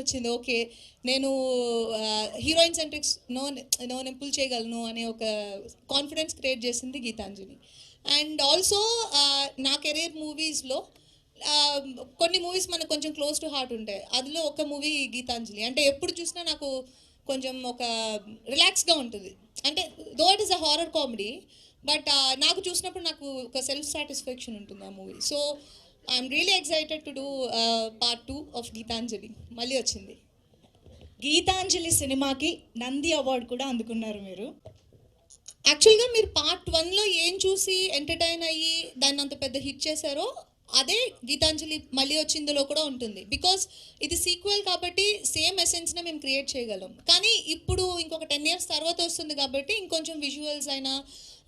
వచ్చింది. ఓకే, నేను హీరోయిన్ సెంట్రిక్స్ నేను పుల్ చేయగలను అనే ఒక కాన్ఫిడెన్స్ క్రియేట్ చేసింది గీతాంజలి. అండ్ ఆల్సో నా కెరీర్ మూవీస్లో కొన్ని మూవీస్ మనకు కొంచెం క్లోజ్ టు హార్ట్ ఉంటాయి. అందులో ఒక మూవీ గీతాంజలి. అంటే ఎప్పుడు చూసినా నాకు కొంచెం ఒక రిలాక్స్గా ఉంటుంది. అంటే though it is a horror comedy, but నాకు చూసినప్పుడు నాకు ఒక సెల్ఫ్ సాటిస్ఫాక్షన్ ఉంటుంది ఆ movie. So I'm really excited to do part 2 of Geethanjali. మళ్ళీ వచ్చింది. గీతాంజలి సినిమాకి నంది అవార్డు కూడా అందుకున్నారు మీరు. యాక్చువల్గా మీరు పార్ట్ 1లో ఏం చూసి ఎంటర్టైన్ అయ్యి దాన్ని అంత పెద్ద హిట్ చేశారో అదే గీతాంజలి మళ్ళీ వచ్చిందిలో కూడా ఉంటుంది. బికాస్ ఇది సీక్వెల్ కాబట్టి సేమ్ ఎసెన్స్నే మేము క్రియేట్ చేయగలం. కానీ ఇప్పుడు ఇంకొక 10 years తర్వాత వస్తుంది కాబట్టి ఇంకొంచెం విజువల్స్ అయినా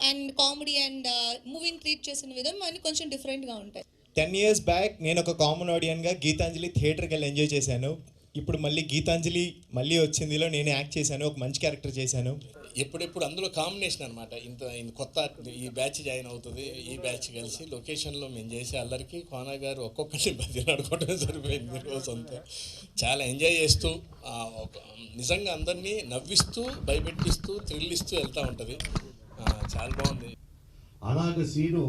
అండ్ కామెడీ అండ్ మూవీని ట్రీట్ చేసిన విధం అన్నీ కొంచెం డిఫరెంట్గా ఉంటాయి. 10 years బ్యాక్ నేను ఒక కామన్ ఆడియన్గా గీతాంజలి థియేటర్కి వెళ్ళి ఎంజాయ్ చేశాను. ఇప్పుడు మళ్ళీ గీతాంజలి మళ్ళీ వచ్చిందిలో నేను యాక్ట్ చేశాను, ఒక మంచి క్యారెక్టర్ చేశాను. ఎప్పుడెప్పుడు అందులో కాంబినేషన్ అనమాట. ఇంత కొత్త ఈ బ్యాచ్ జాయిన్ అవుతుంది, ఈ బ్యాచ్ కలిసి లొకేషన్లో మేము చేసే అల్లరికి కోనా గారు ఒక్కొక్కరిని బదిలాడుకోవడమే సరిపోయింది రోజంతా. చాలా ఎంజాయ్ చేస్తూ నిజంగా అందరినీ నవ్విస్తూ భయపెట్టిస్తూ థ్రిల్ ఇస్తూ వెళ్తూ ఉంటుంది. చాలా బాగుంది. అలాగ సీను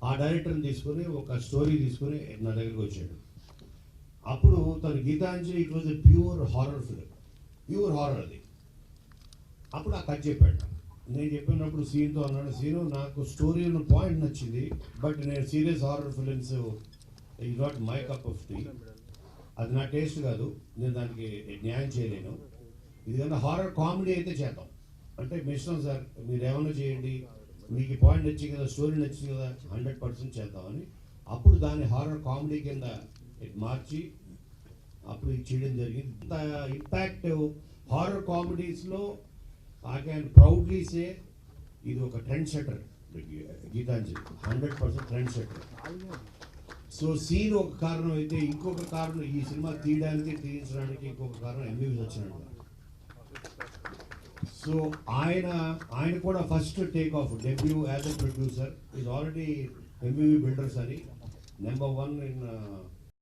ఆ డైరెక్టర్ని తీసుకొని ఒక స్టోరీ తీసుకొని నా దగ్గరికి వచ్చాడు. అప్పుడు తను Geethanjali it was a pure horror film, pure horror అది. అప్పుడు ఆ కథ చెప్పాడు. నేను చెప్పినప్పుడు సీన్తో అన్నాడు, సీను నాకు స్టోరీ ఉన్న పాయింట్ నచ్చింది, బట్ నేను serious horror films is not my cup of tea, అది నా టేస్ట్ కాదు, నేను దానికి న్యాయం చేయలేను. ఇదికన్నా హారర్ కామెడీ అయితే చేద్దాం అంటే మిశ్రం సార్ మీరు ఏమన్నా చేయండి, మీకు ఈ పాయింట్ నచ్చింది కదా, స్టోరీ నచ్చింది కదా, 100% చేద్దామని. అప్పుడు దాన్ని హారర్ కామెడీ కింద మార్చి అప్పుడు చేయడం జరిగింది. ఇంత ఇంపాక్ట్ హారర్ కామెడీస్లో ఐ క్యాన్ ప్రౌడ్లీ సే ఇది ఒక trend setter Geethanjali, 100% trend setter. So scene ఒక కారణం అయితే ఇంకొక కారణం ఈ సినిమా తీయించడానికి ఇంకొక కారణం ఎంబీబీ వచ్చినట్టు. సో ఆయన కూడా first take off debut as a producer is already MBB builders అని నెంబర్ 1 ఇన్